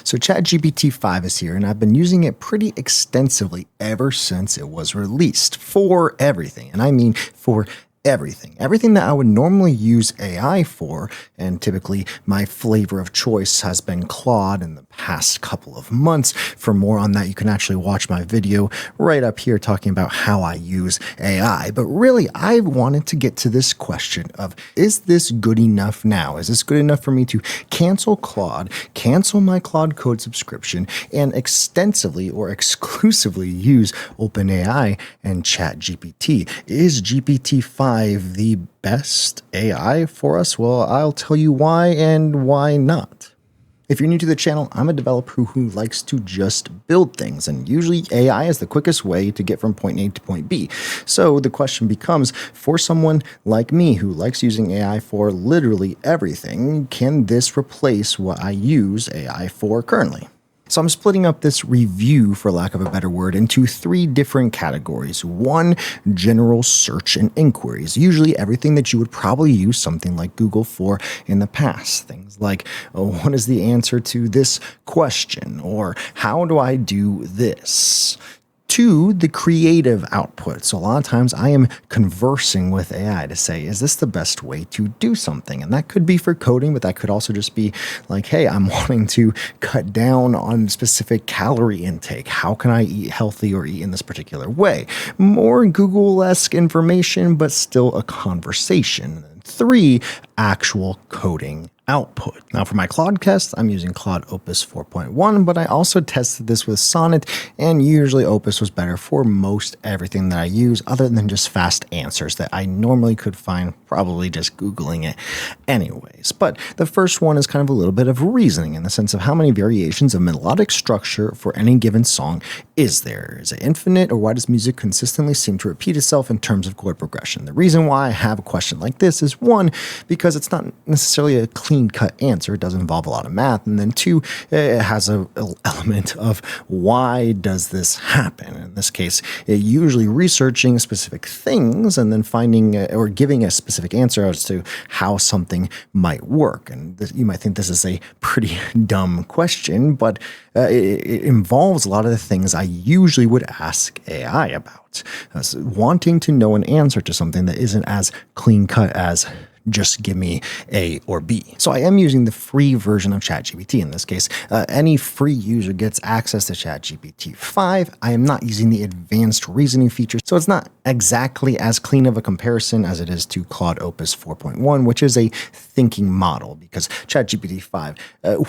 So ChatGPT 5 is here, and I've been using it pretty extensively ever since it was released for everything. And I mean for everything. Everything that I would normally use AI for, and typically my flavor of choice has been Claude in the past couple of months. For more on that, you can actually watch my video right up here talking about how I use AI. But really, I wanted to get to this question of, is this good enough now? Is this good enough for me to cancel Claude, cancel my Claude Code subscription, and extensively or exclusively use OpenAI and ChatGPT? Is GPT-5 the best AI for us? Well, I'll tell you why and why not. If you're new to the channel, I'm a developer who likes to just build things, and usually AI is the quickest way to get from point A to point B. So the question becomes, for someone like me who likes using AI for literally everything, can this replace what I use AI for currently? So I'm splitting up this review, for lack of a better word, into 3 different categories. 1, general search and inquiries, usually everything that you would probably use something like Google for in the past. Things like, oh, what is the answer to this question? Or how do I do this? 2, the creative output. So a lot of times I am conversing with AI to say, is this the best way to do something? And that could be for coding, but that could also just be like, hey, I'm wanting to cut down on specific calorie intake. How can I eat healthy or eat in this particular way? More Google-esque information, but still a conversation. 3, actual coding output. Now for my Claude test, I'm using Claude Opus 4.1, but I also tested this with Sonnet, and usually Opus was better for most everything that I use other than just fast answers that I normally could find probably just Googling it anyways. But the first one is kind of a little bit of reasoning in the sense of how many variations of melodic structure for any given song is there? Is it infinite, or why does music consistently seem to repeat itself in terms of chord progression? The reason why I have a question like this is 1, because it's not necessarily a clean-cut answer. It does involve a lot of math. And then 2, it has an element of why does this happen? In this case, usually researching specific things and then finding or giving a specific answer as to how something might work. And you might think this is a pretty dumb question, but it involves a lot of the things I usually would ask AI about. Wanting to know an answer to something that isn't as clean-cut as just give me A or B. So I am using the free version of ChatGPT in this case. Any free user gets access to ChatGPT 5. I am not using the advanced reasoning feature, so it's not exactly as clean of a comparison as it is to Claude Opus 4.1, which is a thinking model, because ChatGPT 5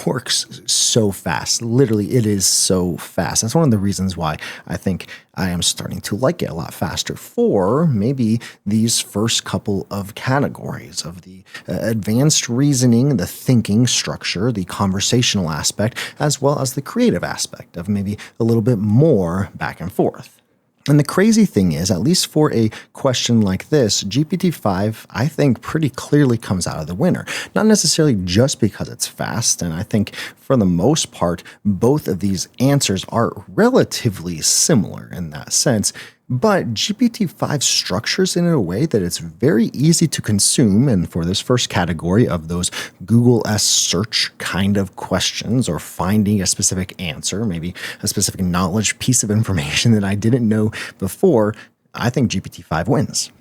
works so fast. Literally, it is so fast. That's one of the reasons why I think I am starting to like it a lot faster for maybe these first couple of categories of the advanced reasoning, the thinking structure, the conversational aspect, as well as the creative aspect of maybe a little bit more back and forth. And the crazy thing is, at least for a question like this, GPT-5, I think, pretty clearly comes out of the winner. Not necessarily just because it's fast, and I think for the most part, both of these answers are relatively similar in that sense. But GPT-5 structures it in a way that it's very easy to consume, and for this first category of those Google-esque search kind of questions or finding a specific answer, maybe a specific knowledge piece of information that I didn't know before, I think GPT-5 wins.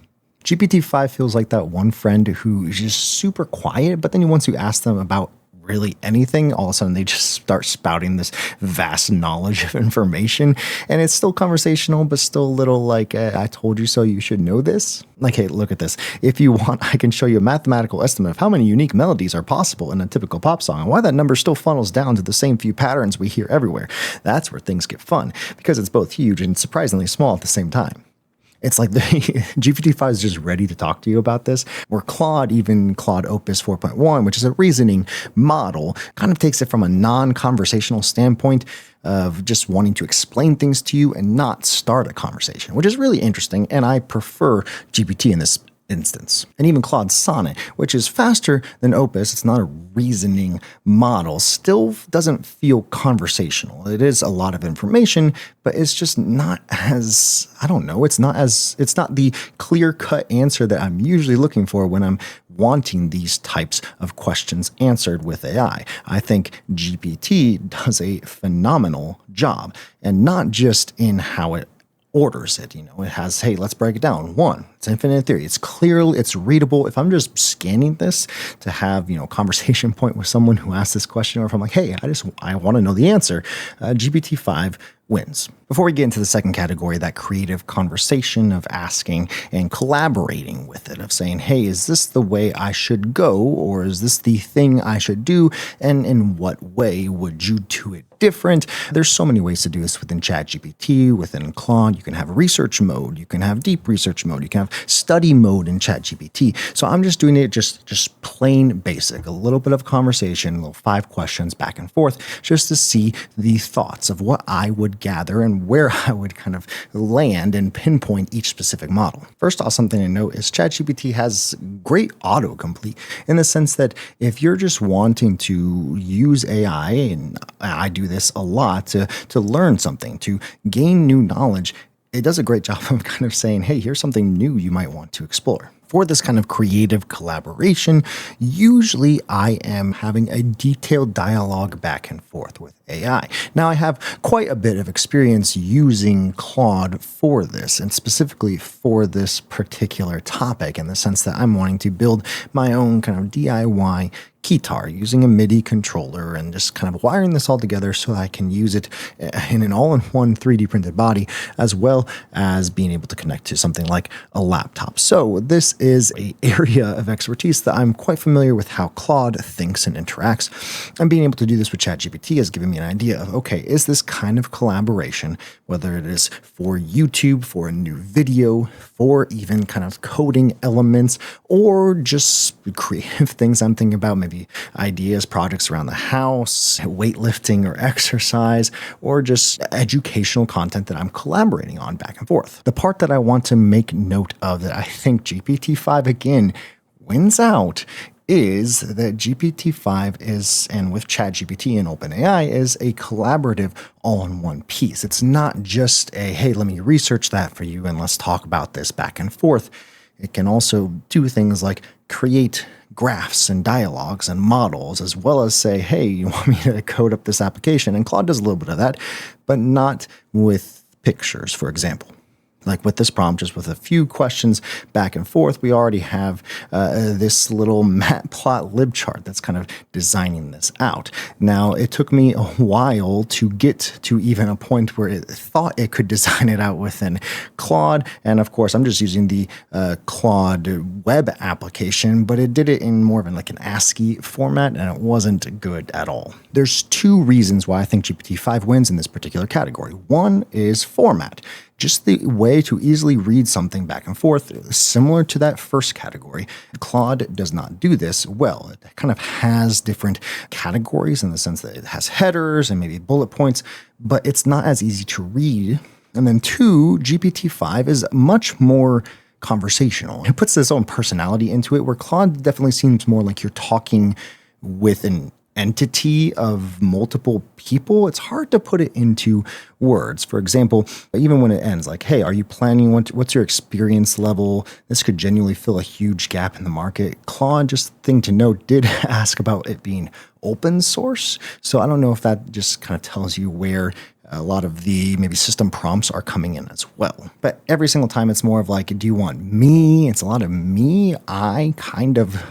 GPT-5 feels like that one friend who is just super quiet, but then once you ask them about really anything, all of a sudden they just start spouting this vast knowledge of information, and it's still conversational, but still a little like, I told you so, you should know this. Like, hey, look at this. If you want, I can show you a mathematical estimate of how many unique melodies are possible in a typical pop song, and why that number still funnels down to the same few patterns we hear everywhere. That's where things get fun, because it's both huge and surprisingly small at the same time. It's like the GPT-5 is just ready to talk to you about this, where Claude, even Claude Opus 4.1, which is a reasoning model, kind of takes it from a non-conversational standpoint of just wanting to explain things to you and not start a conversation, which is really interesting, and I prefer GPT in this instance. And even Claude Sonnet, which is faster than Opus, it's not a reasoning model, still doesn't feel conversational. It is a lot of information, but it's just not as, I don't know, it's not the clear-cut answer that I'm usually looking for when I'm wanting these types of questions answered with AI. I think GPT does a phenomenal job, and not just in how it orders it. It has, hey, let's break it down. One, it's infinite theory. It's clear, it's readable. If I'm just scanning this to have, conversation point with someone who asked this question, or if I'm like, hey, I want to know the answer, GPT-5 wins. Before we get into the second category, that creative conversation of asking and collaborating with it, of saying, hey, is this the way I should go, or is this the thing I should do? And in what way would you do it different? There's so many ways to do this within ChatGPT, within Claude. You can have research mode, you can have deep research mode, you can have study mode in ChatGPT. So I'm just doing it just plain basic, a little bit of conversation, little 5 questions back and forth, just to see the thoughts of what I would gather and where I would kind of land and pinpoint each specific model. First off, something to note is ChatGPT has great autocomplete in the sense that if you're just wanting to use AI, and I do this a lot, to learn something, to gain new knowledge, it does a great job of kind of saying, hey, here's something new you might want to explore. For this kind of creative collaboration, usually I am having a detailed dialogue back and forth with AI. Now, I have quite a bit of experience using Claude for this, and specifically for this particular topic, in the sense that I'm wanting to build my own kind of DIY guitar using a MIDI controller and just kind of wiring this all together so I can use it in an all-in-one 3D printed body, as well as being able to connect to something like a laptop. So this is an area of expertise that I'm quite familiar with how Claude thinks and interacts. And being able to do this with ChatGPT has given me an idea of, okay, is this kind of collaboration, whether it is for YouTube, for a new video, for even kind of coding elements, or just creative things I'm thinking about, maybe ideas, projects around the house, weightlifting or exercise, or just educational content that I'm collaborating on back and forth. The part that I want to make note of that I think GPT-5 again wins out is that GPT-5 is, and with ChatGPT and OpenAI, is a collaborative all-in-one piece. It's not just a, hey, let me research that for you and let's talk about this back and forth. It can also do things like create graphs and dialogues and models, as well as say, hey, you want me to code up this application? And Claude does a little bit of that, but not with pictures, for example. Like with this prompt, just with a few questions back and forth, we already have this little matplot libchart that's kind of designing this out. Now, it took me a while to get to even a point where it thought it could design it out within Claude. And of course, I'm just using the Claude web application, but it did it in more of an ASCII format, and it wasn't good at all. There's 2 reasons why I think GPT-5 wins in this particular category. One is format. Just the way to easily read something back and forth, similar to that first category. Claude does not do this well. It kind of has different categories in the sense that it has headers and maybe bullet points, but it's not as easy to read. And then 2, GPT-5 is much more conversational. It puts its own personality into it, where Claude definitely seems more like you're talking with an entity of multiple people. It's hard to put it into words. For example, even when it ends, like, hey, are you planning, what's your experience level? This could genuinely fill a huge gap in the market. Claude, just thing to note, did ask about it being open source. So I don't know if that just kind of tells you where a lot of the maybe system prompts are coming in as well. But every single time it's more of like, do you want me? It's a lot of me, I kind of,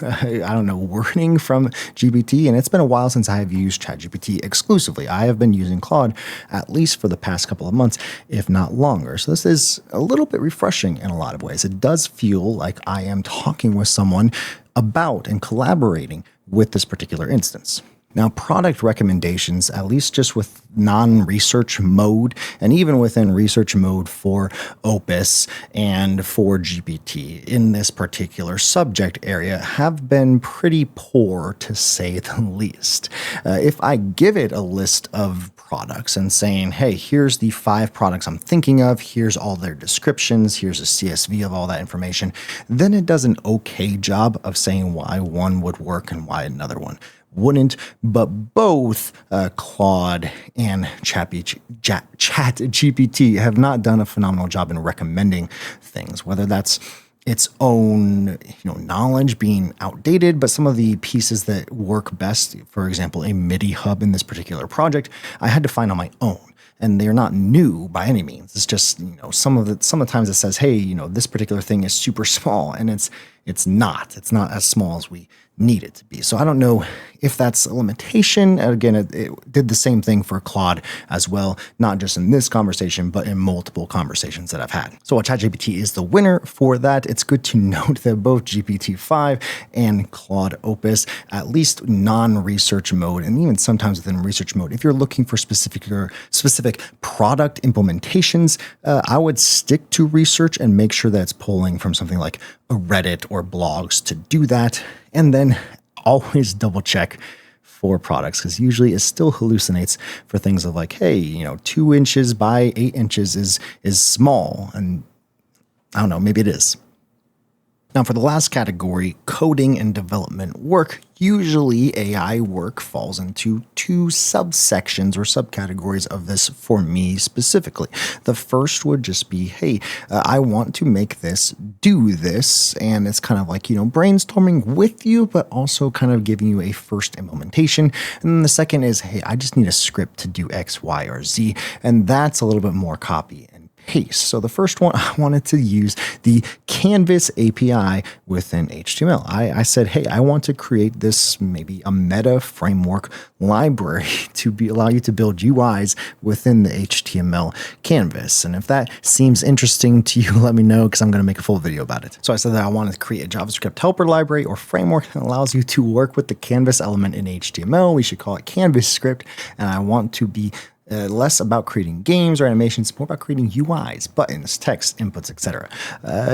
wording from GPT. And it's been a while since I have used ChatGPT exclusively. I have been using Claude at least for the past couple of months, if not longer. So this is a little bit refreshing in a lot of ways. It does feel like I am talking with someone about and collaborating with this particular instance. Now, product recommendations, at least just with non-research mode, and even within research mode for Opus and for GPT in this particular subject area, have been pretty poor, to say the least. If I give it a list of products and saying, hey, here's the 5 products I'm thinking of, here's all their descriptions, here's a CSV of all that information, then it does an okay job of saying why one would work and why another one wouldn't. But both Claude and ChatGPT have not done a phenomenal job in recommending things, whether that's its own knowledge being outdated, but some of the pieces that work best, for example, a MIDI hub in this particular project, I had to find on my own. And they're not new by any means. It's just, some of the times it says, hey, this particular thing is super small, and it's not as small as we need it to be. So I don't know if that's a limitation. Again, it did the same thing for Claude as well, not just in this conversation, but in multiple conversations that I've had. So while ChatGPT is the winner for that, it's good to note that both GPT-5 and Claude Opus, at least non-research mode, and even sometimes within research mode, if you're looking for specific product implementations, I would stick to research and make sure that it's pulling from something like a Reddit or blogs to do that. And then always double check for products, because usually it still hallucinates for things of like, hey, 2 inches by 8 inches is small. And I don't know, maybe it is. Now, for the last category, coding and development work, usually AI work falls into 2 subsections or subcategories of this for me specifically. The first would just be, hey, I want to make this do this. And it's kind of like, brainstorming with you, but also kind of giving you a first implementation. And then the second is, hey, I just need a script to do X, Y, or Z. And that's a little bit more copy and paste. So the first one, I wanted to use the Canvas API within HTML. I said, hey, I want to create this maybe a meta framework library to allow you to build UIs within the HTML canvas. And if that seems interesting to you, let me know, because I'm going to make a full video about it. So I said that I wanted to create a JavaScript helper library or framework that allows you to work with the Canvas element in HTML. We should call it Canvas script. And I want to be less about creating games or animations, more about creating UIs, buttons, text, inputs, etc.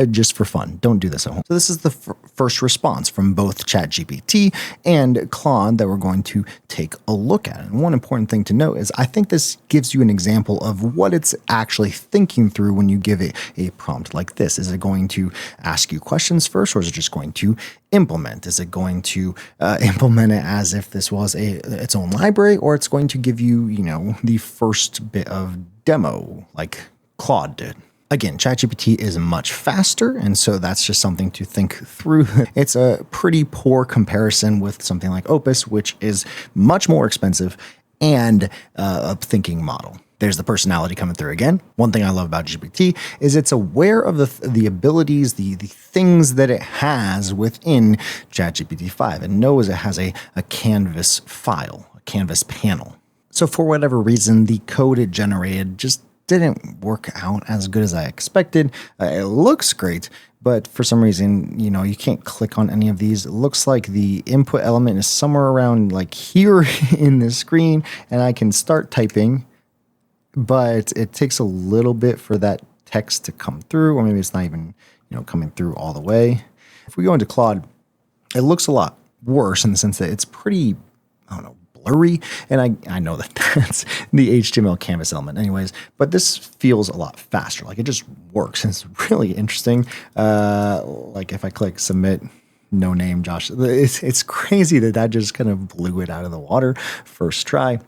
Just for fun. Don't do this at home. So this is the first response from both ChatGPT and Claude that we're going to take a look at. And one important thing to note is I think this gives you an example of what it's actually thinking through when you give it a prompt like this. Is it going to ask you questions first, or is it just going to implement? Is it going to implement it as if this was its own library, or it's going to give you, the first bit of demo like Claude did? Again, ChatGPT is much faster, and so that's just something to think through. It's a pretty poor comparison with something like Opus, which is much more expensive and a thinking model. There's the personality coming through again. One thing I love about GPT is it's aware of the abilities, the things that it has within ChatGPT-5, and knows it has a canvas file, a canvas panel. So for whatever reason, the code it generated just didn't work out as good as I expected. It looks great, but for some reason, you can't click on any of these. It looks like the input element is somewhere around like here in the screen, and I can start typing, but it takes a little bit for that text to come through, or maybe it's not even, coming through all the way. If we go into Claude, it looks a lot worse in the sense that it's pretty, blurry. And I know that that's the HTML canvas element anyways, but this feels a lot faster. Like it just works. And it's really interesting. Like if I click submit, no name, Josh, it's crazy that just kind of blew it out of the water first try.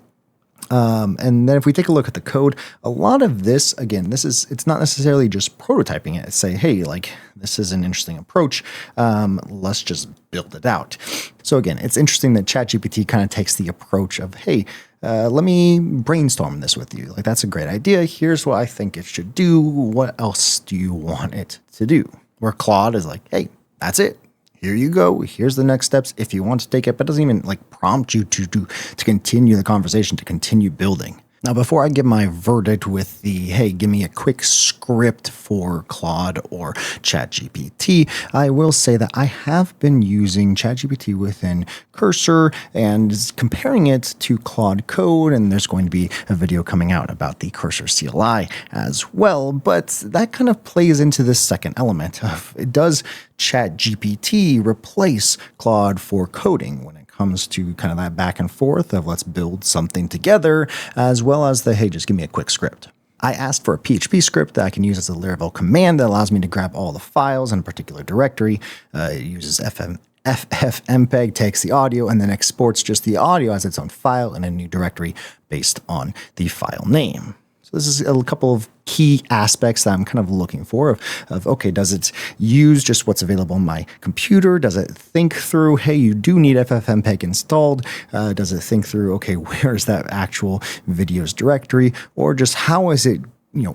And then if we take a look at the code, a lot of this, again, it's not necessarily just prototyping it. Say, hey, like this is an interesting approach. Let's just build it out. So again, it's interesting that ChatGPT kind of takes the approach of, hey, let me brainstorm this with you. Like, that's a great idea. Here's what I think it should do. What else do you want it to do? Where Claude is like, hey, that's it. Here you go. Here's the next steps if you want to take it, but doesn't even like prompt you to continue the conversation, to continue building. Now, before I give my verdict with the, hey, give me a quick script for Claude or ChatGPT, I will say that I have been using ChatGPT within Cursor and comparing it to Claude Code, and there's going to be a video coming out about the Cursor CLI as well, but that kind of plays into this second element of, does ChatGPT replace Claude for coding when it comes to kind of that back and forth of let's build something together, as well as the, hey, just give me a quick script. I asked for a PHP script that I can use as a Laravel command that allows me to grab all the files in a particular directory. It uses FFmpeg, takes the audio, and then exports just the audio as its own file in a new directory based on the file name. So this is a couple of key aspects that I'm kind of looking for of okay, does it use just what's available on my computer? Does it think through, hey, you do need FFmpeg installed? Does it think through, okay, where's that actual videos directory? Or just how is it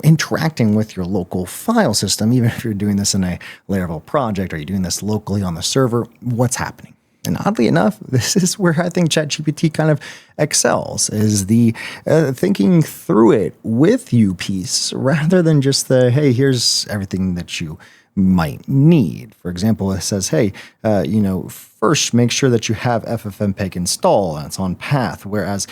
interacting with your local file system, even if you're doing this in a Laravel project, or you're doing this locally on the server, what's happening? And oddly enough, this is where I think ChatGPT kind of excels, is the thinking through it with you piece rather than just the, hey, here's everything that you might need. For example, it says, hey, first make sure that you have FFmpeg installed and it's on path, whereas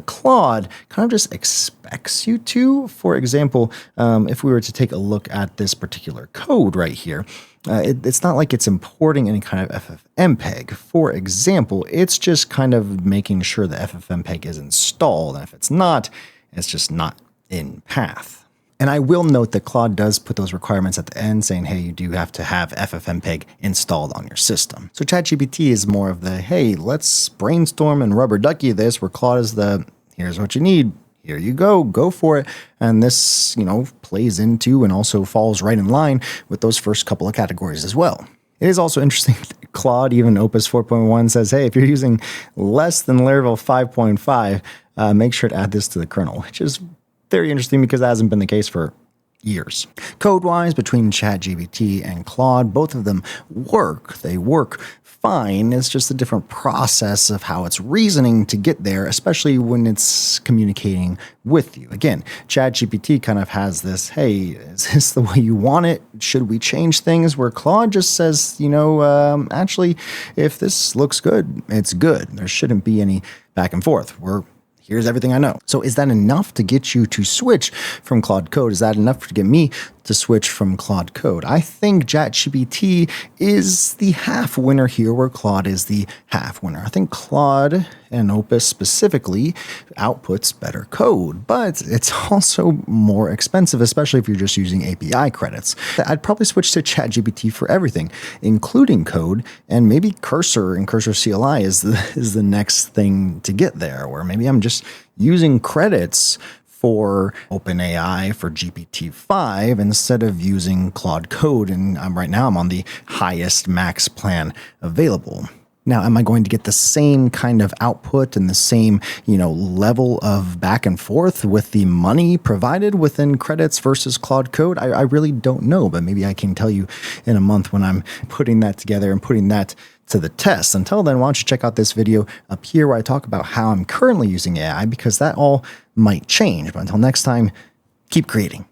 Claude kind of just expects you to. For example, if we were to take a look at this particular code right here, it's not like it's importing any kind of FFmpeg. For example, it's just kind of making sure the FFmpeg is installed, and if it's not, it's just not in path. And I will note that Claude does put those requirements at the end saying, hey, you do have to have FFmpeg installed on your system. So ChatGPT is more of the, hey, let's brainstorm and rubber ducky this, where Claude is the, here's what you need. Here you go for it. And this, plays into and also falls right in line with those first couple of categories as well. It is also interesting, Claude, even Opus 4.1 says, hey, if you're using less than Laravel 5.5, make sure to add this to the kernel, which is very interesting because that hasn't been the case for years. Code-wise, between ChatGPT and Claude, both of them work. They work fine. It's just a different process of how it's reasoning to get there, especially when it's communicating with you. Again, ChatGPT kind of has this, hey, is this the way you want it? Should we change things? Where Claude just says, actually, if this looks good, it's good. There shouldn't be any back and forth. Here's everything I know. So is that enough to get you to switch from Claude Code? Is that enough to get me to switch from Claude Code? I think ChatGPT is the half winner here, where Claude is the half winner. I think Claude and Opus specifically outputs better code, but it's also more expensive, especially if you're just using API credits. I'd probably switch to ChatGPT for everything, including code, and maybe Cursor and Cursor CLI is the next thing to get there, where maybe I'm just using credits for OpenAI for GPT-5 instead of using Claude Code, and right now I'm on the highest max plan available. Now, am I going to get the same kind of output and the same, level of back and forth with the money provided within credits versus Claude Code? I really don't know, but maybe I can tell you in a month when I'm putting that together and putting that to the test. Until then, why don't you check out this video up here where I talk about how I'm currently using AI, because that all might change. But until next time, keep creating.